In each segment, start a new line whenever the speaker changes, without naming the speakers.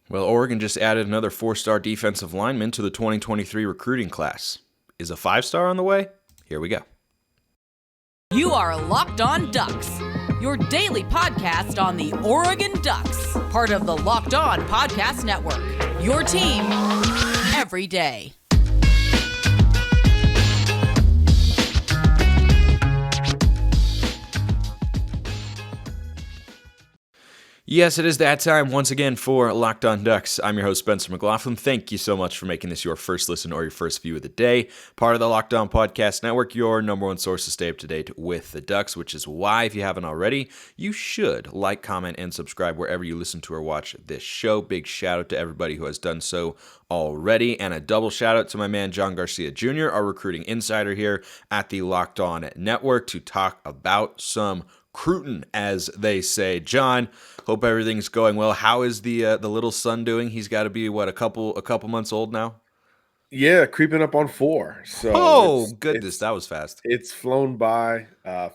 Well, Oregon just added another four-star defensive lineman to the 2023 recruiting class. Is a five-star on the way? Here we go.
You are Locked On Ducks, your daily podcast on the Oregon Ducks, part of the Locked On Podcast Network, your team every day.
Yes, it is that time once again for Locked On Ducks. I'm your host, Spencer McLaughlin. Thank you so much for making this your first listen or your first view of the day. Part of the Locked On Podcast Network, your number one source to stay up to date with the Ducks, which is why, if you haven't already, you should like, comment, and subscribe wherever you listen to or watch this show. Big shout out to everybody who has done so already, and a double shout out to my man John Garcia Jr., our recruiting insider here at the Locked On Network, to talk about some Cruton, as they say. John, hope everything's going well. How is the little son doing? He's got to be a couple months old now.
Yeah, creeping up on 4.
So goodness, that was fast.
It's flown by.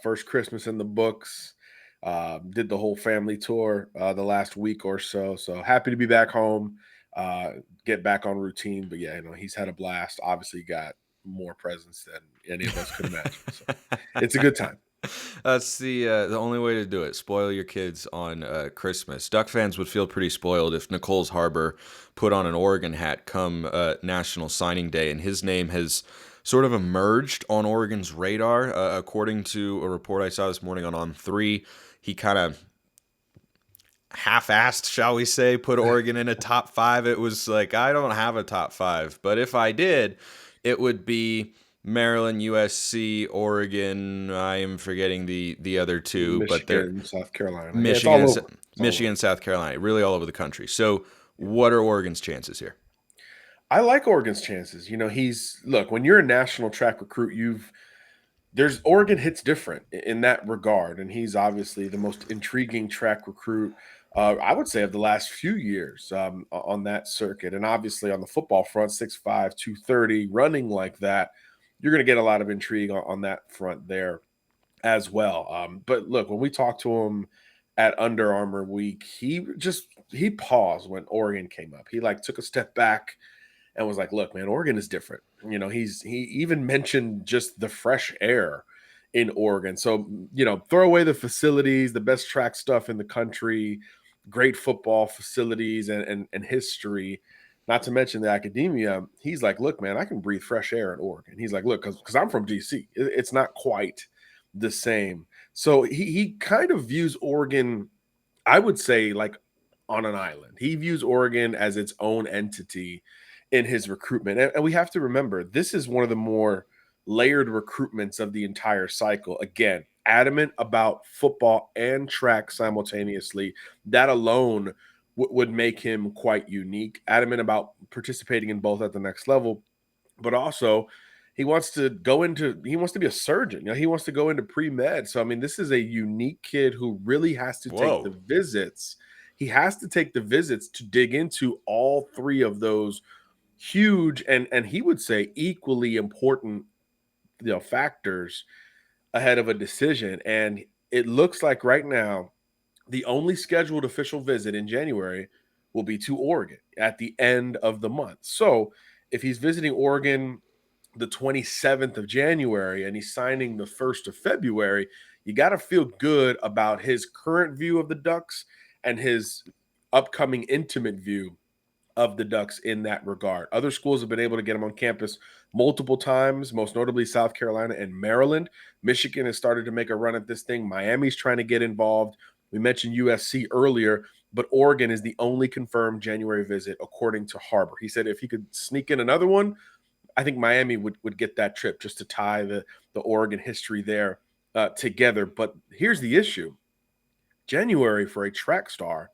First Christmas in the books. Did the whole family tour the last week or so. So happy to be back home. Get back on routine. But yeah, he's had a blast. Obviously, got more presents than any of us could imagine. So it's a good time.
That's the only way to do it. Spoil your kids on Christmas. Duck fans would feel pretty spoiled if Nyckoles Harbor put on an Oregon hat come National Signing Day, and his name has sort of emerged on Oregon's radar. According to a report I saw this morning on On3, he kind of half-assed, shall we say, put Oregon in a top 5. It was like, I don't have a top 5, but if I did, it would be Maryland, USC, Oregon. I am forgetting the other two,
Michigan,
but they're
South Carolina.
Michigan, South Carolina, really all over the country. So, what are Oregon's chances here?
I like Oregon's chances. When you're a national track recruit, Oregon hits different in that regard, and he's obviously the most intriguing track recruit, I would say, of the last few years on that circuit. And obviously on the football front, 6'5", 230, running like that, you're going to get a lot of intrigue on that front there as well. But look, when we talked to him at Under Armour week, he paused when Oregon came up. He took a step back and was like, look, man, Oregon is different. He even mentioned just the fresh air in Oregon. So, throw away the facilities, the best track stuff in the country, great football facilities and history, not to mention the academia. He's like, look, man, I can breathe fresh air in Oregon. He's like, look, because I'm from DC, it's not quite the same. So he kind of views Oregon, I would say, like on an island. He views Oregon as its own entity in his recruitment. And we have to remember, this is one of the more layered recruitments of the entire cycle. Again, adamant about football and track simultaneously. That alone would make him quite unique. Adamant about participating in both at the next level, but also he wants to be a surgeon. He wants to go into pre-med. So, I mean, this is a unique kid who really has to take the visits. He has to take the visits to dig into all three of those huge and he would say equally important factors ahead of a decision. And it looks like right now the only scheduled official visit in January will be to Oregon at the end of the month. So if he's visiting Oregon the 27th of January and he's signing the 1st of February, you got to feel good about his current view of the Ducks and his upcoming intimate view of the Ducks in that regard. Other schools have been able to get him on campus multiple times, most notably South Carolina and Maryland. Michigan has started to make a run at this thing. Miami's trying to get involved. We mentioned USC earlier, but Oregon is the only confirmed January visit, according to Harbor. He said if he could sneak in another one, I think Miami would get that trip just to tie the Oregon history there together. But here's the issue. January for a track star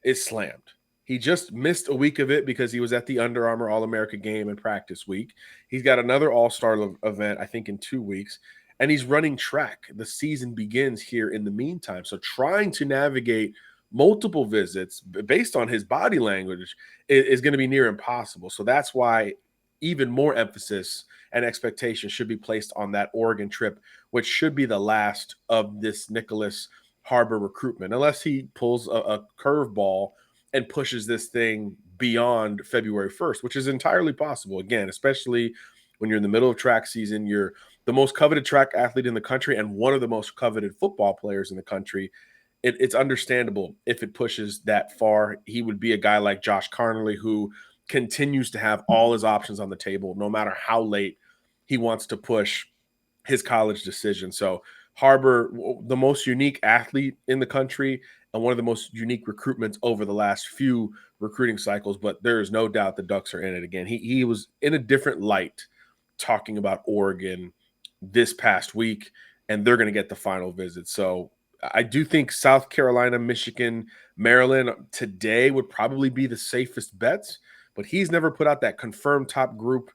is slammed. He just missed a week of it because he was at the Under Armour All-America game and practice week. He's got another All-Star event, I think, in 2 weeks. And he's running track. The season begins here in the meantime. So trying to navigate multiple visits based on his body language is going to be near impossible. So that's why even more emphasis and expectation should be placed on that Oregon trip, which should be the last of this Nyckoles Harbor recruitment, unless he pulls a curveball and pushes this thing beyond February 1st, which is entirely possible. Again, especially when you're in the middle of track season, you're the most coveted track athlete in the country and one of the most coveted football players in the country. It's understandable if it pushes that far. He would be a guy like Josh Carnley who continues to have all his options on the table, no matter how late he wants to push his college decision. So Harbor, the most unique athlete in the country and one of the most unique recruitments over the last few recruiting cycles, but there is no doubt the Ducks are in it again. He was in a different light talking about Oregon this past week, and they're going to get the final visit. So I do think South Carolina, Michigan, Maryland today would probably be the safest bets, but he's never put out that confirmed top group,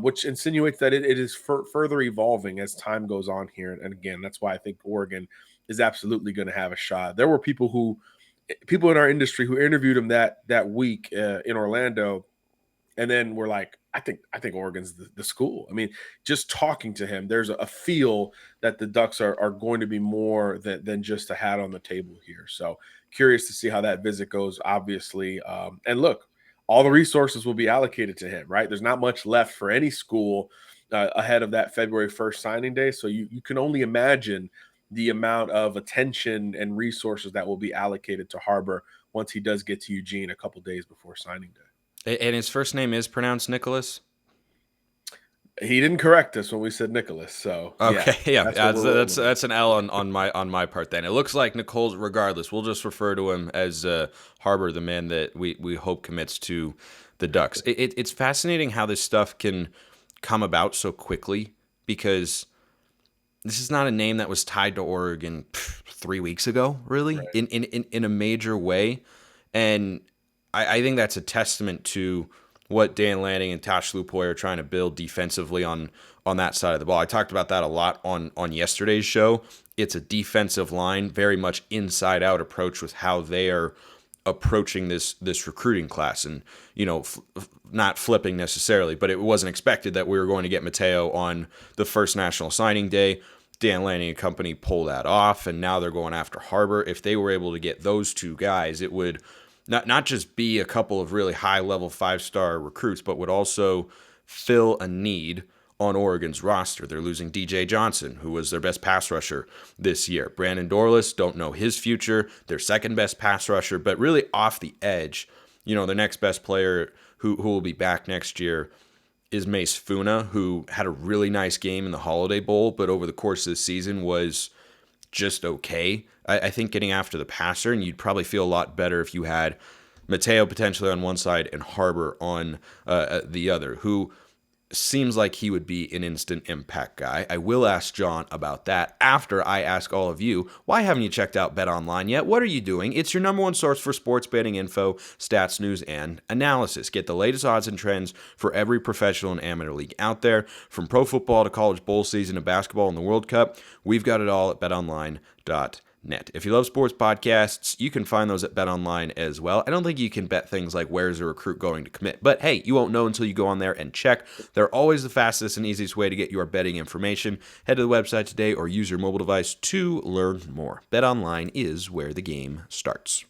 which insinuates that it is further evolving as time goes on here. And again, that's why I think Oregon is absolutely going to have a shot. There were people in our industry who interviewed him that week in Orlando, and then we're like, I think Oregon's the school. I mean, just talking to him, there's a feel that the Ducks are going to be more than just a hat on the table here. So curious to see how that visit goes, obviously. And look, all the resources will be allocated to him, right? There's not much left for any school ahead of that February 1st signing day. So you can only imagine the amount of attention and resources that will be allocated to Harbor once he does get to Eugene a couple days before signing day.
And his first name is pronounced Nyckoles?
He didn't correct us when we said Nyckoles, so
okay, yeah,
that's
an L on my part. Then it looks like Nyckoles. Regardless, we'll just refer to him as Harbor, the man that we hope commits to the Ducks. It's fascinating how this stuff can come about so quickly, because this is not a name that was tied to Oregon 3 weeks ago, really, right, in a major way, and I think that's a testament to what Dan Lanning and Tosh Lupoy are trying to build defensively on that side of the ball. I talked about that a lot on yesterday's show. It's a defensive line, very much inside-out approach with how they are approaching this recruiting class. And, not flipping necessarily, but it wasn't expected that we were going to get Matayo on the first national signing day. Dan Lanning and company pull that off, and now they're going after Harbor. If they were able to get those two guys, it would not just be a couple of really high-level 5-star recruits, but would also fill a need on Oregon's roster. They're losing DJ Johnson, who was their best pass rusher this year. Brandon Dorlus, don't know his future, their second-best pass rusher, but really off the edge. The next best player who will be back next year is Mace Funa, who had a really nice game in the Holiday Bowl, but over the course of the season was just okay. I think getting after the passer, and you'd probably feel a lot better if you had Matayo potentially on one side and Harbor on the other, who seems like he would be an instant impact guy. I will ask John about that after I ask all of you, why haven't you checked out BetOnline yet? What are you doing? It's your number one source for sports betting info, stats, news, and analysis. Get the latest odds and trends for every professional and amateur league out there. From pro football to college bowl season to basketball and the World Cup, we've got it all at betonline.net. If you love sports podcasts, you can find those at BetOnline as well. I don't think you can bet things like where's a recruit going to commit, but hey, you won't know until you go on there and check. They're always the fastest and easiest way to get your betting information. Head to the website today or use your mobile device to learn more. BetOnline is where the game starts.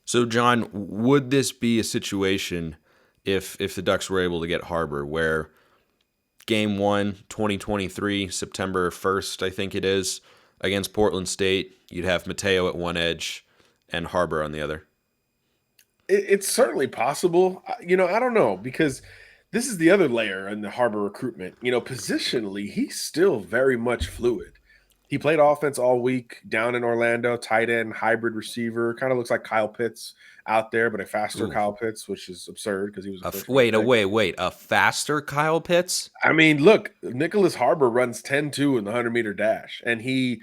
So, John, would this be a situation if the Ducks were able to get Harbor where Game 1, 2023, September 1st, I think it is, against Portland State, you'd have Matayo at one edge and Harbor on the other?
It's certainly possible. I don't know, because this is the other layer in the Harbor recruitment. Positionally, he's still very much fluid. He played offense all week down in Orlando, tight end, hybrid receiver. Kind of looks like Kyle Pitts out there, but a faster Kyle Pitts, which is absurd because he was
a faster Kyle Pitts?
I mean, look, Nyckoles Harbor runs 10-2 in the 100-meter dash, and he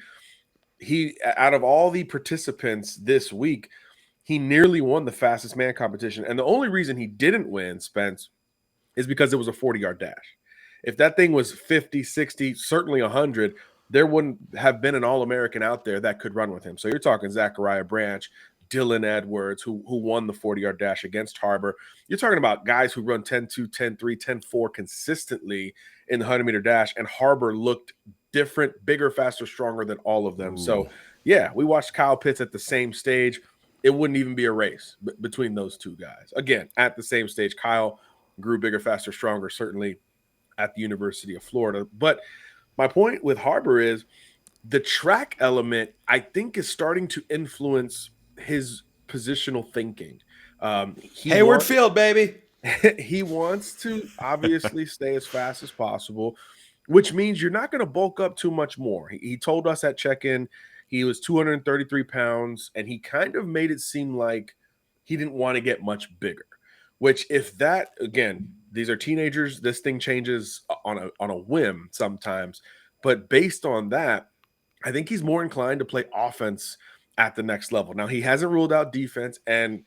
out of all the participants this week, he nearly won the fastest man competition. And the only reason he didn't win, Spence, is because it was a 40-yard dash. If that thing was 50, 60, certainly 100, there wouldn't have been an All-American out there that could run with him. So you're talking Zachariah Branch, Dylan Edwards, who won the 40-yard dash against Harbor. You're talking about guys who run 10-2, 10-3, 10-4 consistently in the 100-meter dash, and Harbor looked different, bigger, faster, stronger than all of them. Ooh. So, yeah, we watched Kyle Pitts at the same stage. it wouldn't even be a race between those two guys. Again, at the same stage, Kyle grew bigger, faster, stronger, certainly at the University of Florida. But my point with Harbor is the track element, I think, is starting to influence his positional thinking.
Hayward Field, baby.
He wants to obviously stay as fast as possible, which means you're not going to bulk up too much more. He told us at check-in he was 233 pounds, and he kind of made it seem like he didn't want to get much bigger, which if that, again, these are teenagers, this thing changes on a whim sometimes. But based on that, I think he's more inclined to play offense at the next level. Now, he hasn't ruled out defense, and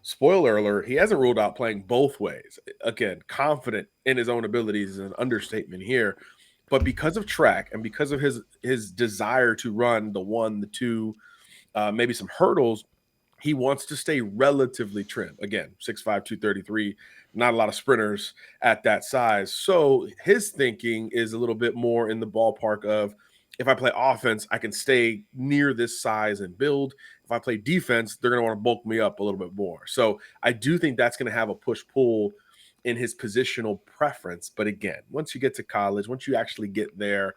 spoiler alert, he hasn't ruled out playing both ways. Again, confident in his own abilities is an understatement here. But because of track and because of his desire to run the 1, the 2, maybe some hurdles, he wants to stay relatively trim. Again, 6'5", 233, not a lot of sprinters at that size. So his thinking is a little bit more in the ballpark of, if I play offense, I can stay near this size and build. If I play defense, they're going to want to bulk me up a little bit more. So I do think that's going to have a push-pull in his positional preference. But again, once you get to college, once you actually get there,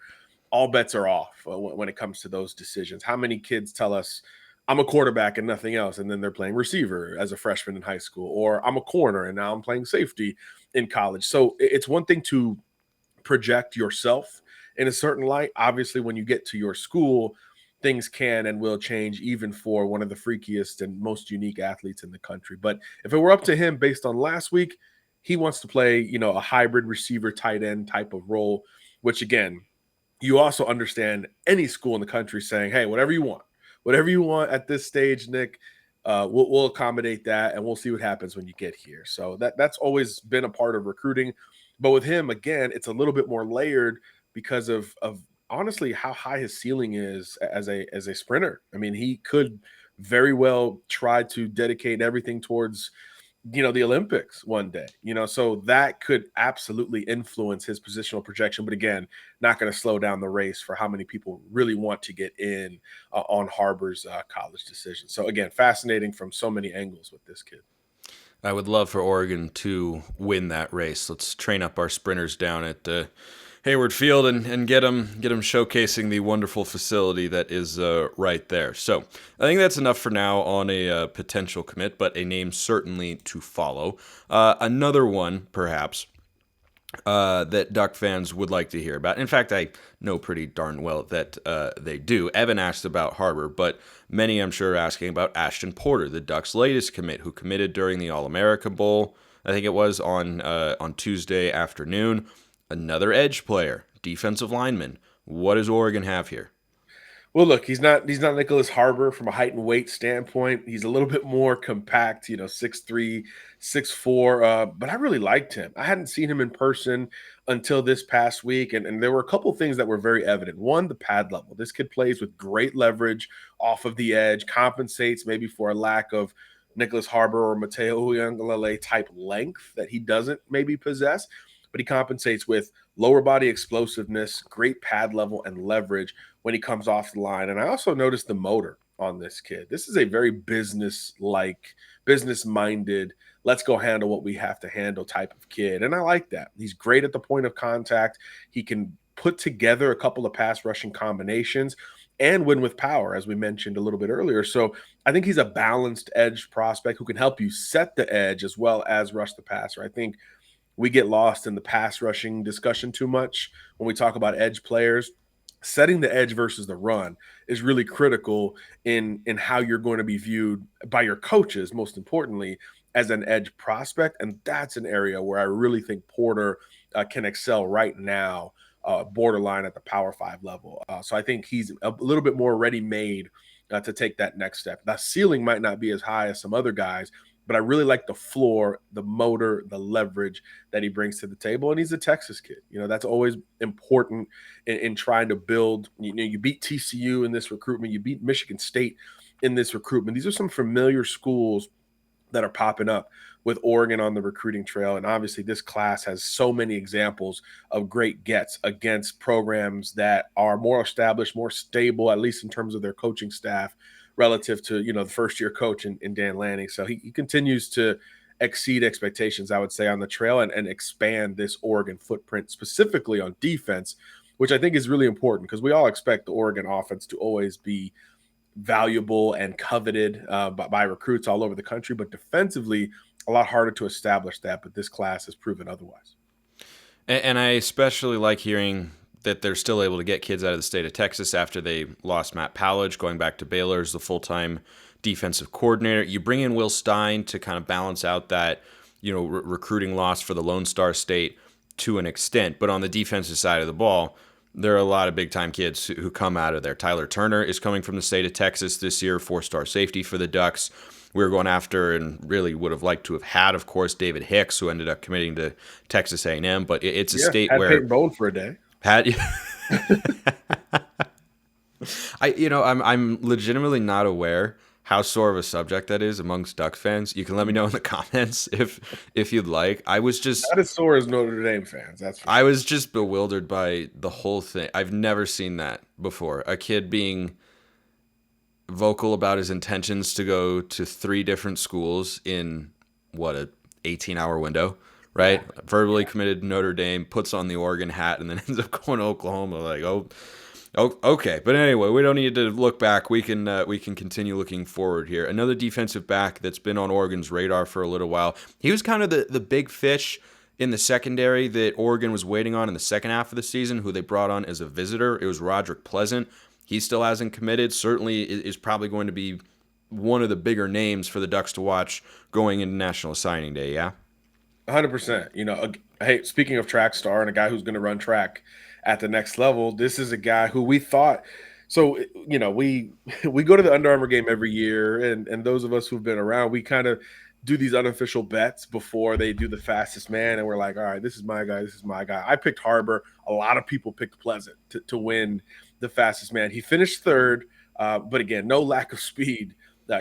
all bets are off when it comes to those decisions. How many kids tell us, I'm a quarterback and nothing else, and then they're playing receiver as a freshman in high school, or I'm a corner and now I'm playing safety in college. So it's one thing to project yourself in a certain light. Obviously, when you get to your school, things can and will change, even for one of the freakiest and most unique athletes in the country. But if it were up to him, based on last week, he wants to play, a hybrid receiver tight end type of role, which again, you also understand any school in the country saying, hey, whatever you want at this stage, Nick, we'll accommodate that, and we'll see what happens when you get here. So that's always been a part of recruiting. But with him, again, it's a little bit more layered because of honestly how high his ceiling is as a sprinter. I mean, he could very well try to dedicate everything towards the Olympics one day, so that could absolutely influence his positional projection. But again, not going to slow down the race for how many people really want to get in on Harbor's college decision. So again, fascinating from so many angles with this kid.
I would love for Oregon to win that race. Let's train up our sprinters down at Hayward Field and get them showcasing the wonderful facility that is right there. So I think that's enough for now on a potential commit, but a name certainly to follow. Another one, perhaps, that Duck fans would like to hear about. In fact, I know pretty darn well that they do. Evan asked about Harbor, but many, I'm sure, are asking about Ashton Porter, the Ducks' latest commit, who committed during the All-America Bowl. I think it was on Tuesday afternoon. Another edge player, defensive lineman. What does Oregon have here?
Well, look, he's not Nyckoles Harbor from a height and weight standpoint. He's a little bit more compact, 6'3", 6'4", but I really liked him. I hadn't seen him in person until this past week, and there were a couple things that were very evident. One, the pad level. This kid plays with great leverage off of the edge, compensates maybe for a lack of Nyckoles Harbor or Matayo Uiagalelei type length that he doesn't maybe possess, but he compensates with lower body explosiveness, great pad level, and leverage when he comes off the line. And I also noticed the motor on this kid. This is a very business-like, business-minded, let's go handle what we have to handle type of kid. And I like that. He's great at the point of contact. He can put together a couple of pass rushing combinations and win with power, as we mentioned a little bit earlier. So I think he's a balanced edge prospect who can help you set the edge as well as rush the passer. I think we get lost in the pass rushing discussion too much when we talk about edge players. Setting the edge versus the run is really critical in how you're going to be viewed by your coaches, most importantly, as an edge prospect. And that's an area where I really think Porter can excel right now, borderline at the Power 5 level. So I think he's a little bit more ready-made to take that next step. The ceiling might not be as high as some other guys, but I really like the floor, the motor, the leverage that he brings to the table. And he's a Texas kid. That's always important in trying to build. You beat TCU in this recruitment. You beat Michigan State in this recruitment. These are some familiar schools that are popping up with Oregon on the recruiting trail. And obviously this class has so many examples of great gets against programs that are more established, more stable, at least in terms of their coaching staff, relative to, the first-year coach in Dan Lanning. So he continues to exceed expectations, I would say, on the trail and expand this Oregon footprint, specifically on defense, which I think is really important because we all expect the Oregon offense to always be valuable and coveted by recruits all over the country. But defensively, a lot harder to establish that. But this class has proven otherwise.
And I especially like hearing that they're still able to get kids out of the state of Texas after they lost Matt Powledge, going back to Baylor as the full-time defensive coordinator. You bring in Will Stein to kind of balance out that, recruiting loss for the Lone Star State to an extent. But on the defensive side of the ball, there are a lot of big-time kids who come out of there. Tyler Turner is coming from the state of Texas this year, 4-star safety for the Ducks. We were going after and really would have liked to have had, of course, David Hicks, who ended up committing to Texas A&M. But it's a state
had
where
Peyton Bowen for a day.
I'm legitimately not aware how sore of a subject that is amongst Duck fans. You can let me know in the comments if you'd like. I was just
not as sore as Notre Dame fans. That's for sure.
I was just bewildered by the whole thing. I've never seen that before. A kid being vocal about his intentions to go to 3 different schools in a 18-hour window. Right? Yeah. Verbally committed to Notre Dame, puts on the Oregon hat, and then ends up going to Oklahoma. Like, oh, okay. But anyway, we don't need to look back. We can continue looking forward here. Another defensive back that's been on Oregon's radar for a little while. He was kind of the big fish in the secondary that Oregon was waiting on in the second half of the season, who they brought on as a visitor. It was Roderick Pleasant. He still hasn't committed. Certainly is probably going to be one of the bigger names for the Ducks to watch going into National Signing Day, yeah?
100%. Hey, speaking of track star and a guy who's going to run track at the next level, this is a guy who we thought. So, we go to the Under Armour game every year, and those of us who've been around, we kind of do these unofficial bets before they do the fastest man, and we're like, all right, this is my guy, this is my guy. I picked Harbor. A lot of people picked Pleasant to win the fastest man. He finished third, but again, no lack of speed.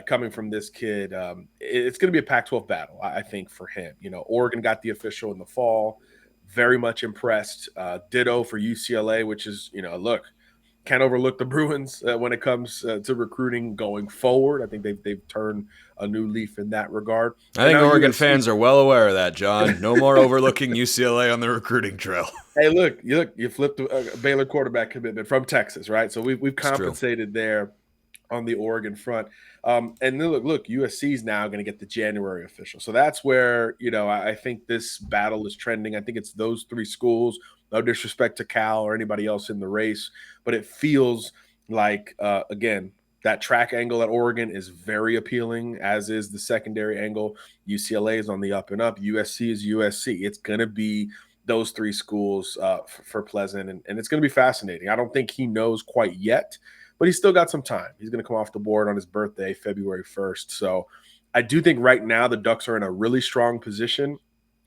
Coming from this kid, it's going to be a Pac-12 battle, I think, for him. Oregon got the official in the fall, very much impressed. Ditto for UCLA, which is, look, can't overlook the Bruins when it comes to recruiting going forward. I think they've turned a new leaf in that regard.
I think Oregon fans are well aware of that, John. No more overlooking UCLA on the recruiting trail.
Hey, look, you flipped a Baylor quarterback commitment from Texas, right? So we've compensated there on the Oregon front. And then look, USC is now going to get the January official. So that's where, I think this battle is trending. I think it's those 3 schools. No disrespect to Cal or anybody else in the race, but it feels like, again, that track angle at Oregon is very appealing, as is the secondary angle. UCLA is on the up and up. USC is USC. It's going to be those 3 schools for Pleasant, and it's going to be fascinating. I don't think he knows quite yet, but he's still got some time. He's going to come off the board on his birthday, February 1st. So I do think right now the Ducks are in a really strong position.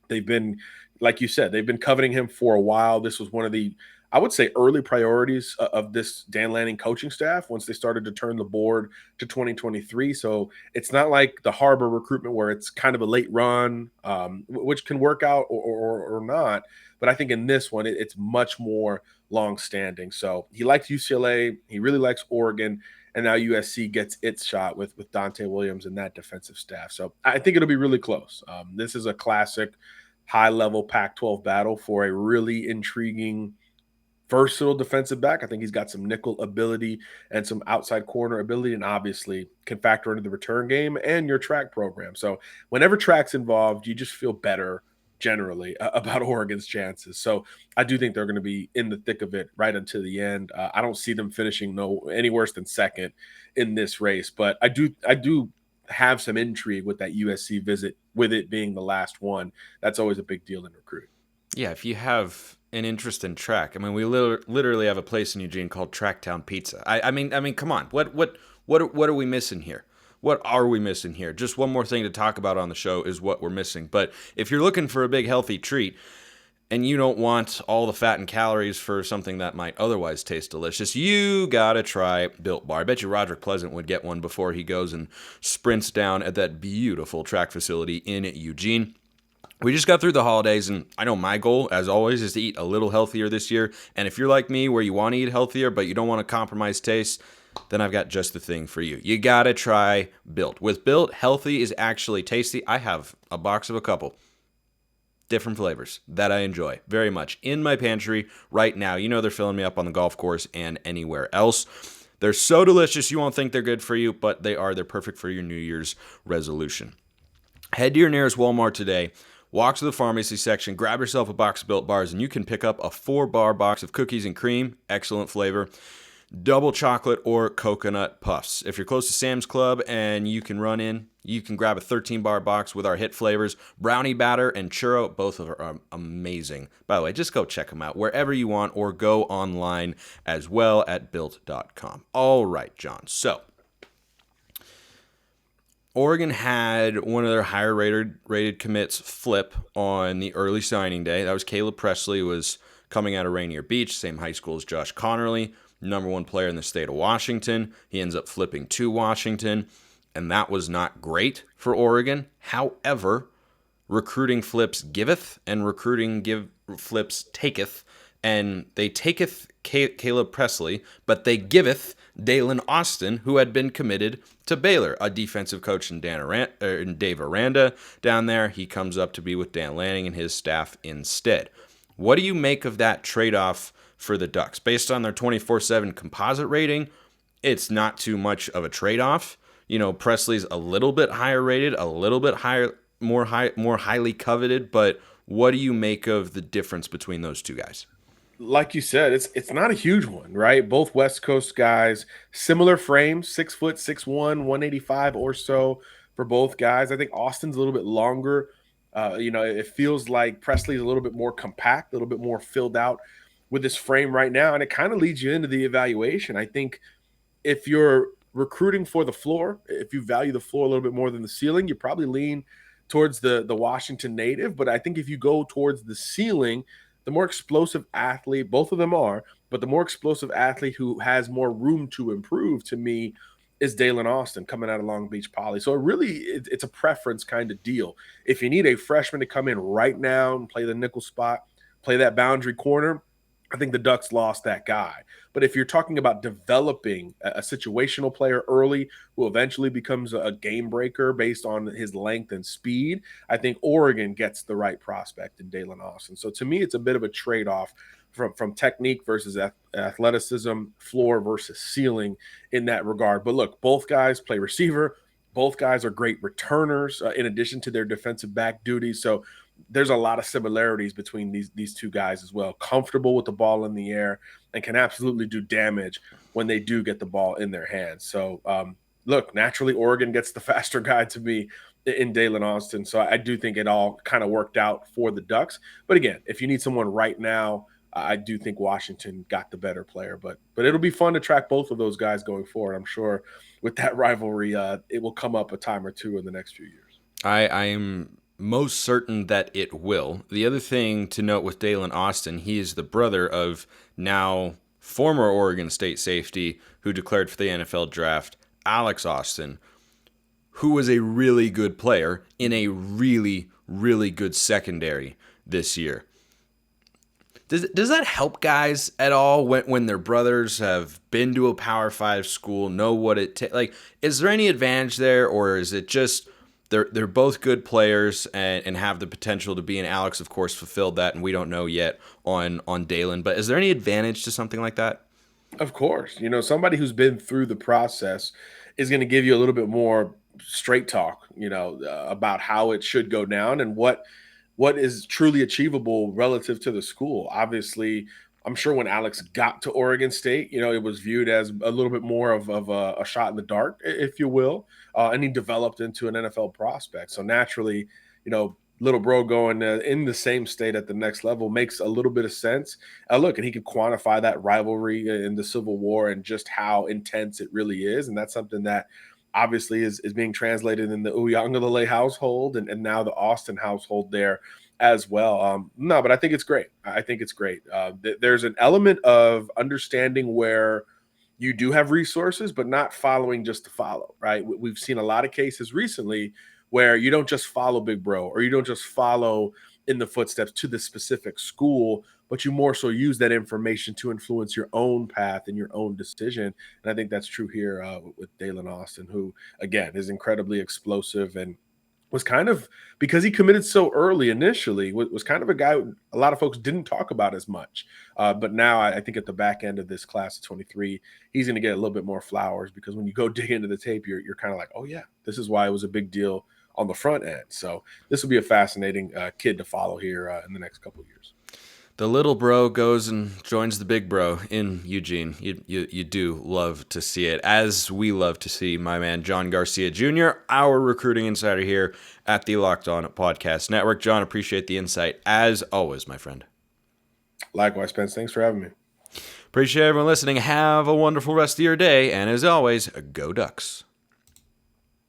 They've been, like you said, they've been coveting him for a while. This was one of the, I would say, early priorities of this Dan Lanning coaching staff once they started to turn the board to 2023. So it's not like the Harbor recruitment where it's kind of a late run, which can work out or not. But I think in this one, it's much more long-standing. So he likes UCLA. He really likes Oregon. And now USC gets its shot with Dante Williams and that defensive staff. So I think it'll be really close. This is a classic high-level Pac-12 battle for a really intriguing, versatile defensive back. I think he's got some nickel ability and some outside corner ability, and obviously can factor into the return game and your track program. So whenever track's involved, you just feel better generally about Oregon's chances. So I do think they're going to be in the thick of it right until the end. I don't see them finishing any worse than second in this race, but I do have some intrigue with that USC visit, with it being the last one. That's always a big deal in recruiting.
Yeah, if you have an interest in track, I mean, we literally have a place in Eugene called Tracktown Pizza. I mean, come on, what are we missing here? What are we missing here? Just one more thing to talk about on the show is what we're missing. But if you're looking for a big healthy treat and you don't want all the fat and calories for something that might otherwise taste delicious, you gotta try Built Bar. I bet you Roderick Pleasant would get one before he goes and sprints down at that beautiful track facility in Eugene. We just got through the holidays, and I know my goal, as always, is to eat a little healthier this year. And if you're like me, where you want to eat healthier, but you don't want to compromise taste, then I've got just the thing for you. You got to try Built. With Built, healthy is actually tasty. I have a box of a couple different flavors that I enjoy very much in my pantry right now. You know they're filling me up on the golf course and anywhere else. They're so delicious you won't think they're good for you, but they are. They're perfect for your New Year's resolution. Head to your nearest Walmart today, walk to the pharmacy section, grab yourself a box of Built Bars, and you can pick up a 4-bar box of cookies and cream, excellent flavor, double chocolate or coconut puffs. If you're close to Sam's Club and you can run in, you can grab a 13-bar box with our hit flavors, brownie batter and churro. Both of them are amazing. By the way, just go check them out wherever you want or go online as well at built.com. All right, John. So Oregon had one of their higher rated commits flip on the early signing day. That was Caleb Presley, who was coming out of Rainier Beach, same high school as Josh Connerly, number 1 player in the state of Washington. He ends up flipping to Washington, and that was not great for Oregon. However, recruiting flips giveth, and flips taketh, and they taketh Caleb Presley, but they giveth Daylon Austin, who had been committed to Baylor, a defensive coach in Dave Aranda down there. He comes up to be with Dan Lanning and his staff instead. What do you make of that trade-off for the Ducks? Based on their 24/7 composite rating, it's not too much of a trade-off. You know, Presley's a little bit higher rated, a little bit higher, more highly coveted, but what do you make of the difference between those two guys?
Like you said, it's not a huge one, right? Both West Coast guys, similar frames, 6 foot, 6'1", 185 or so for both guys. I think Austin's a little bit longer. It feels like Presley's a little bit more compact, a little bit more filled out with this frame right now, and it kind of leads you into the evaluation. I think if you're recruiting for the floor, if you value the floor a little bit more than the ceiling, you probably lean towards the Washington native. But I think if you go towards the ceiling, the more explosive athlete, both of them are, but the more explosive athlete who has more room to improve to me is Daylon Austin coming out of Long Beach Poly. So it's a preference kind of deal. If you need a freshman to come in right now and play the nickel spot, play that boundary corner, I think the Ducks lost that guy. But if you're talking about developing a situational player early who eventually becomes a game breaker based on his length and speed, I think Oregon gets the right prospect in Daylon Austin. So to me, it's a bit of a trade-off from technique versus athleticism, floor versus ceiling in that regard. But look, both guys play receiver. Both guys are great returners in addition to their defensive back duties. So there's a lot of similarities between these two guys as well. Comfortable with the ball in the air and can absolutely do damage when they do get the ball in their hands. So, look, naturally, Oregon gets the faster guy to me in Daylon Austin. So I do think it all kind of worked out for the Ducks. But again, if you need someone right now, I do think Washington got the better player. But it'll be fun to track both of those guys going forward. I'm sure with that rivalry, it will come up a time or two in the next few years.
I am most certain that it will. The other thing to note with Daylon Austin, he is the brother of now former Oregon State safety who declared for the NFL draft, Alex Austin, who was a really good player in a really, really good secondary this year. Does that help guys at all when their brothers have been to a Power 5 school, know what it takes? Like, is there any advantage there, or is it just they're both good players and have the potential to be, and Alex, of course, fulfilled that, and we don't know yet on Daylon. But is there any advantage to something like that?
Of course. Somebody who's been through the process is going to give you a little bit more straight talk, about how it should go down and what is truly achievable relative to the school. Obviously, I'm sure when Alex got to Oregon State, it was viewed as a little bit more of a shot in the dark, if you will, and he developed into an NFL prospect. So naturally, little bro going in the same state at the next level makes a little bit of sense. Look, and he could quantify that rivalry in the Civil War and just how intense it really is, and that's something that obviously is being translated in the Uiagalelei household and now the Austin household there as well. No, but I think it's great. There's an element of understanding where you do have resources, but not following just to follow, right? We've seen a lot of cases recently where you don't just follow Big Bro or you don't just follow in the footsteps to the specific school, but you more so use that information to influence your own path and your own decision. And I think that's true here with Daylon Austin, who, again, is incredibly explosive and was kind of, because he committed so early initially, was kind of a guy a lot of folks didn't talk about as much. But now I think at the back end of this class of 23, he's going to get a little bit more flowers, because when you go dig into the tape, you're kind of like, oh yeah, this is why it was a big deal on the front end. So this will be a fascinating kid to follow here in the next couple of years.
The little bro goes and joins the big bro in Eugene. You do love to see it, as we love to see my man John Garcia Jr., our recruiting insider here at the Locked On Podcast Network. John, appreciate the insight as always, my friend.
Likewise, Spence. Thanks for having me.
Appreciate everyone listening. Have a wonderful rest of your day, and as always, go Ducks.